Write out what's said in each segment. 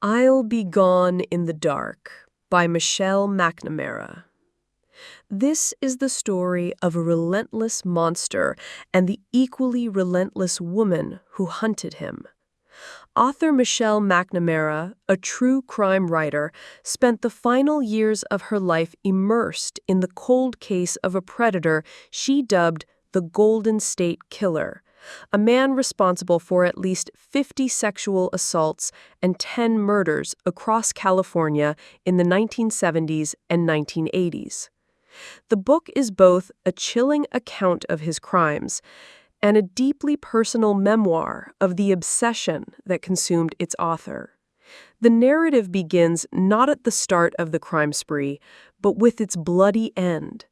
I'll Be Gone in the Dark by Michelle McNamara. This is the story of a relentless monster and the equally relentless woman who hunted him. Author Michelle McNamara, a true crime writer, spent the final years of her life immersed in the cold case of a predator she dubbed the Golden State Killer, a man responsible for at least 50 sexual assaults and 10 murders across California in the 1970s and 1980s. The book is both a chilling account of his crimes and a deeply personal memoir of the obsession that consumed its author. The narrative begins not at the start of the crime spree, but with its bloody end.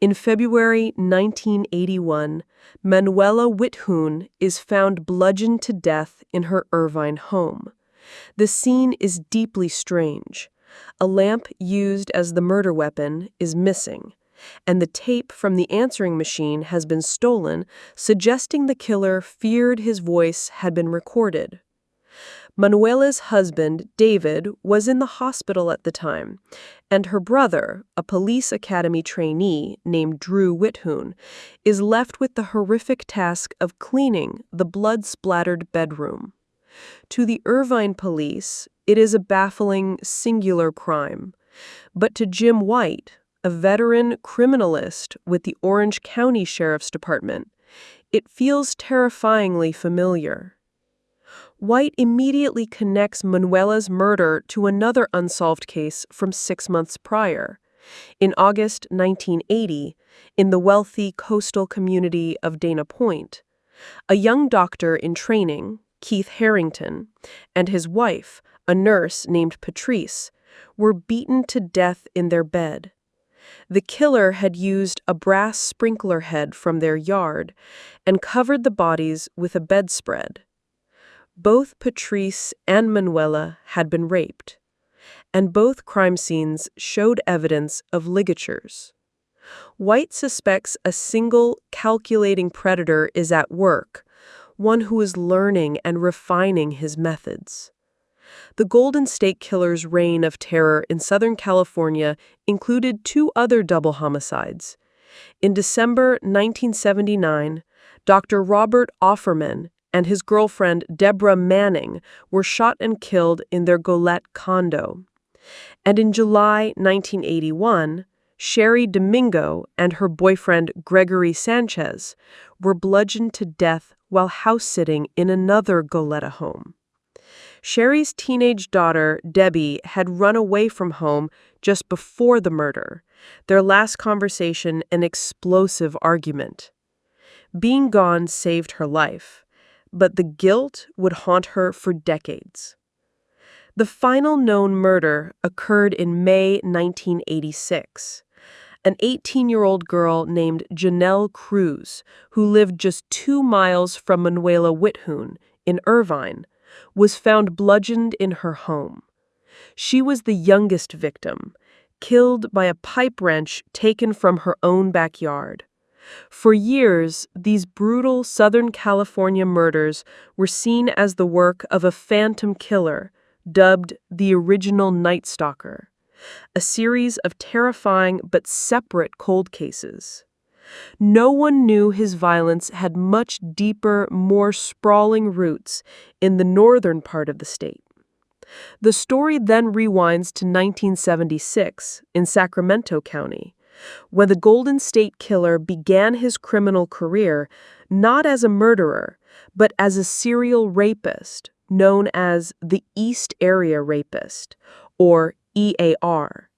In February 1981, Manuela Whithoon is found bludgeoned to death in her Irvine home. The scene is deeply strange. A lamp used as the murder weapon is missing, and the tape from the answering machine has been stolen, suggesting the killer feared his voice had been recorded. Manuela's husband, David, was in the hospital at the time, and her brother, a police academy trainee named Drew Whithoon, is left with the horrific task of cleaning the blood-splattered bedroom. To the Irvine police, it is a baffling, singular crime. But to Jim White, a veteran criminalist with the Orange County Sheriff's Department, it feels terrifyingly familiar. White immediately connects Manuela's murder to another unsolved case from 6 months prior. In August 1980, in the wealthy coastal community of Dana Point, a young doctor in training, Keith Harrington, and his wife, a nurse named Patrice, were beaten to death in their bed. The killer had used a brass sprinkler head from their yard and covered the bodies with a bedspread. Both Patrice and Manuela had been raped, and both crime scenes showed evidence of ligatures. White suspects a single, calculating predator is at work, one who is learning and refining his methods. The Golden State Killer's reign of terror in Southern California included 2 other double homicides. In December 1979, Dr. Robert Offerman and his girlfriend Deborah Manning were shot and killed in their Goleta condo. And in July 1981, Sherry Domingo and her boyfriend Gregory Sanchez were bludgeoned to death while house-sitting in another Goleta home. Sherry's teenage daughter, Debbie, had run away from home just before the murder, their last conversation an explosive argument. Being gone saved her life, but the guilt would haunt her for decades. The final known murder occurred in May 1986. An 18-year-old girl named Janelle Cruz, who lived just 2 miles from Manuela Whithoon in Irvine, was found bludgeoned in her home. She was the youngest victim, killed by a pipe wrench taken from her own backyard. For years, these brutal Southern California murders were seen as the work of a phantom killer, dubbed the original Night Stalker, a series of terrifying but separate cold cases. No one knew his violence had much deeper, more sprawling roots in the northern part of the state. The story then rewinds to 1976 in Sacramento County, when the Golden State Killer began his criminal career not as a murderer, but as a serial rapist known as the East Area Rapist, or EAR.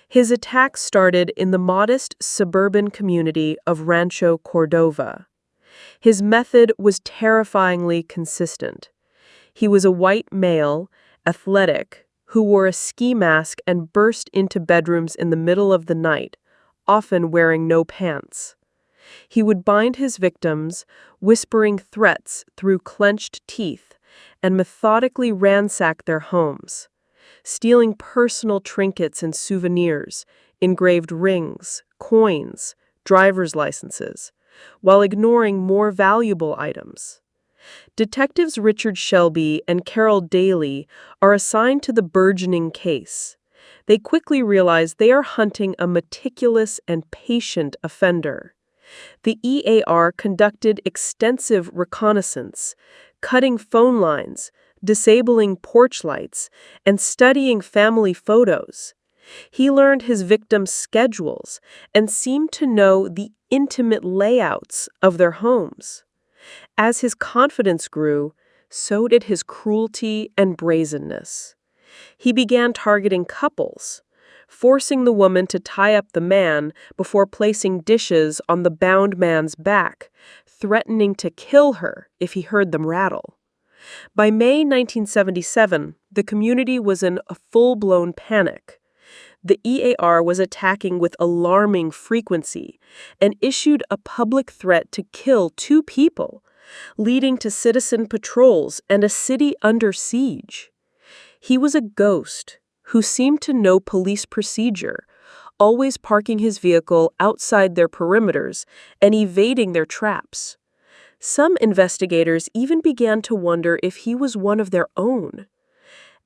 His attacks started in the modest suburban community of Rancho Cordova. His method was terrifyingly consistent. He was a white male, athletic, who wore a ski mask and burst into bedrooms in the middle of the night, often wearing no pants. He would bind his victims, whispering threats through clenched teeth, and methodically ransack their homes, stealing personal trinkets and souvenirs, engraved rings, coins, driver's licenses, while ignoring more valuable items. Detectives Richard Shelby and Carol Daly are assigned to the burgeoning case. They quickly realize they are hunting a meticulous and patient offender. The EAR conducted extensive reconnaissance, cutting phone lines, disabling porch lights, and studying family photos. He learned his victims' schedules and seemed to know the intimate layouts of their homes. As his confidence grew, so did his cruelty and brazenness. He began targeting couples, forcing the woman to tie up the man before placing dishes on the bound man's back, threatening to kill her if he heard them rattle. By May 1977, the community was in a full-blown panic. The EAR was attacking with alarming frequency and issued a public threat to kill 2 people, leading to citizen patrols and a city under siege. He was a ghost who seemed to know police procedure, always parking his vehicle outside their perimeters and evading their traps. Some investigators even began to wonder if he was one of their own.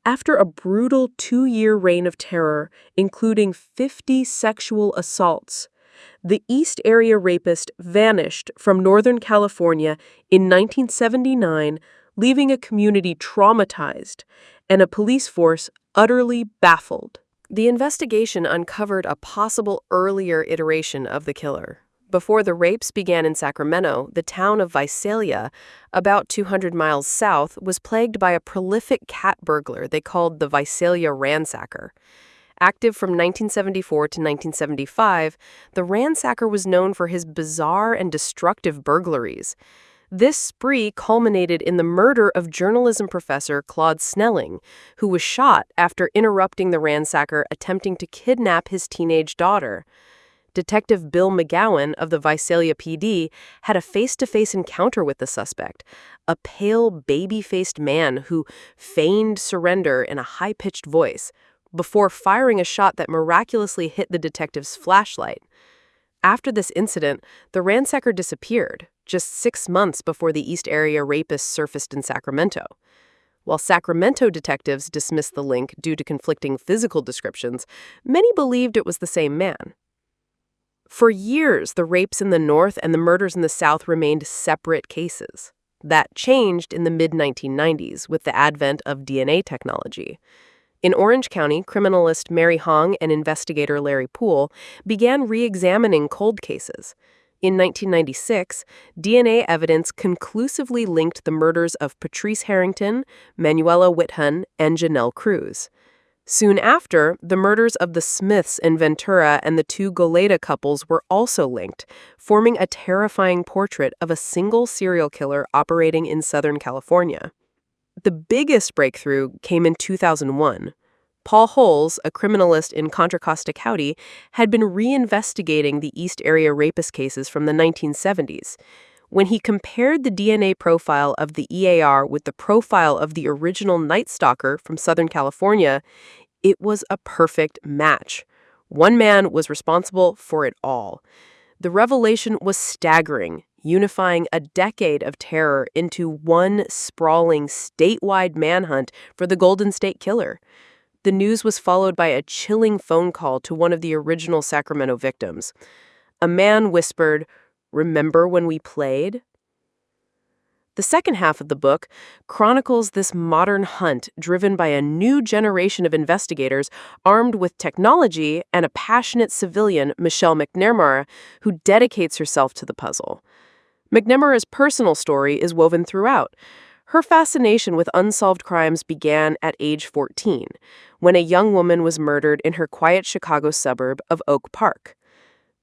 After a brutal 2-year reign of terror, including 50 sexual assaults, the East Area Rapist vanished from Northern California in 1979, leaving a community traumatized and a police force utterly baffled. The investigation uncovered a possible earlier iteration of the killer. Before the rapes began in Sacramento, the town of Visalia, about 200 miles south, was plagued by a prolific cat burglar they called the Visalia Ransacker. Active from 1974 to 1975, the Ransacker was known for his bizarre and destructive burglaries. This spree culminated in the murder of journalism professor Claude Snelling, who was shot after interrupting the Ransacker attempting to kidnap his teenage daughter. Detective Bill McGowan of the Visalia PD had a face-to-face encounter with the suspect, a pale, baby-faced man who feigned surrender in a high-pitched voice, before firing a shot that miraculously hit the detective's flashlight. After this incident, the Ransacker disappeared, just 6 months before the East Area Rapist surfaced in Sacramento. While Sacramento detectives dismissed the link due to conflicting physical descriptions, many believed it was the same man. For years, the rapes in the North and the murders in the South remained separate cases. That changed in the mid-1990s with the advent of DNA technology. In Orange County, criminalist Mary Hong and investigator Larry Poole began re-examining cold cases. In 1996, DNA evidence conclusively linked the murders of Patrice Harrington, Manuela Whithun, and Janelle Cruz. Soon after, the murders of the Smiths in Ventura and the 2 Goleta couples were also linked, forming a terrifying portrait of a single serial killer operating in Southern California. The biggest breakthrough came in 2001. Paul Holes, a criminalist in Contra Costa County, had been reinvestigating the East Area Rapist cases from the 1970s. When he compared the DNA profile of the EAR with the profile of the original Night Stalker from Southern California, it was a perfect match. One man was responsible for it all. The revelation was staggering, unifying a decade of terror into one sprawling statewide manhunt for the Golden State Killer. The news was followed by a chilling phone call to one of the original Sacramento victims. A man whispered, "Remember when we played?" The second half of the book chronicles this modern hunt driven by a new generation of investigators armed with technology and a passionate civilian, Michelle McNamara, who dedicates herself to the puzzle. McNamara's personal story is woven throughout. Her fascination with unsolved crimes began at age 14, when a young woman was murdered in her quiet Chicago suburb of Oak Park.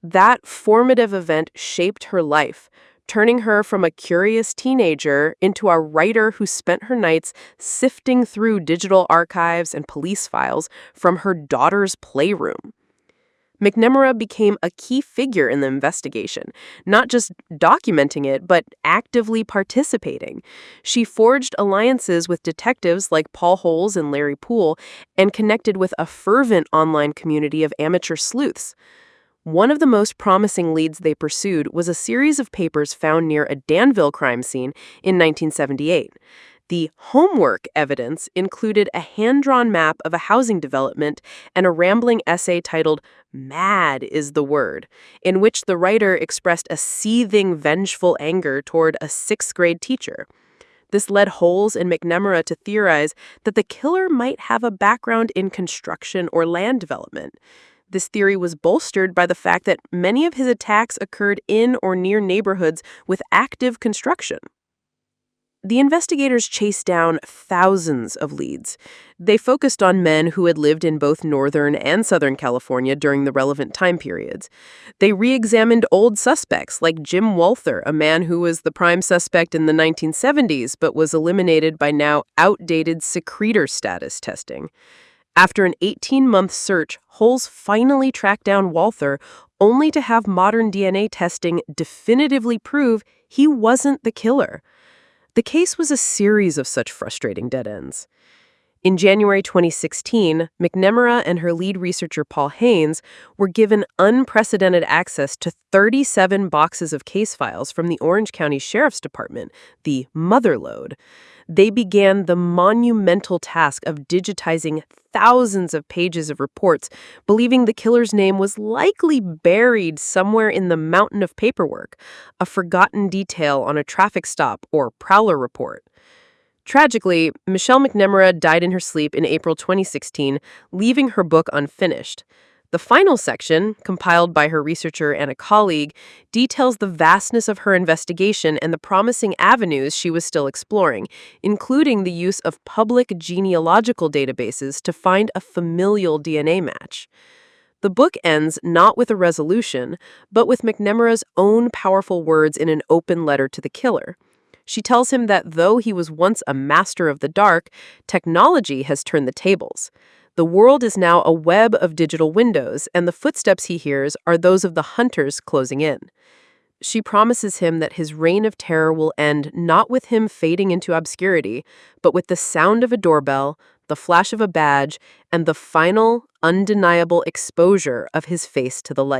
That formative event shaped her life, turning her from a curious teenager into a writer who spent her nights sifting through digital archives and police files from her daughter's playroom. McNamara became a key figure in the investigation, not just documenting it, but actively participating. She forged alliances with detectives like Paul Holes and Larry Poole and connected with a fervent online community of amateur sleuths. One of the most promising leads they pursued was a series of papers found near a Danville crime scene in 1978. The homework evidence included a hand-drawn map of a housing development and a rambling essay titled "Mad is the Word," in which the writer expressed a seething, vengeful anger toward a sixth-grade teacher. This led Holes and McNamara to theorize that the killer might have a background in construction or land development. This theory was bolstered by the fact that many of his attacks occurred in or near neighborhoods with active construction. The investigators chased down thousands of leads. They focused on men who had lived in both Northern and Southern California during the relevant time periods. They re-examined old suspects like Jim Walther, a man who was the prime suspect in the 1970s but was eliminated by now outdated secretor status testing. After an 18-month search, Holes finally tracked down Walther, only to have modern DNA testing definitively prove he wasn't the killer. The case was a series of such frustrating dead ends. In January 2016, McNamara and her lead researcher Paul Haynes were given unprecedented access to 37 boxes of case files from the Orange County Sheriff's Department, the Motherlode. They began the monumental task of digitizing thousands of pages of reports, believing the killer's name was likely buried somewhere in the mountain of paperwork, a forgotten detail on a traffic stop or prowler report. Tragically, Michelle McNamara died in her sleep in April 2016, leaving her book unfinished. The final section, compiled by her researcher and a colleague, details the vastness of her investigation and the promising avenues she was still exploring, including the use of public genealogical databases to find a familial DNA match. The book ends not with a resolution, but with McNamara's own powerful words in an open letter to the killer. She tells him that though he was once a master of the dark, technology has turned the tables. The world is now a web of digital windows, and the footsteps he hears are those of the hunters closing in. She promises him that his reign of terror will end not with him fading into obscurity, but with the sound of a doorbell, the flash of a badge, and the final, undeniable exposure of his face to the light.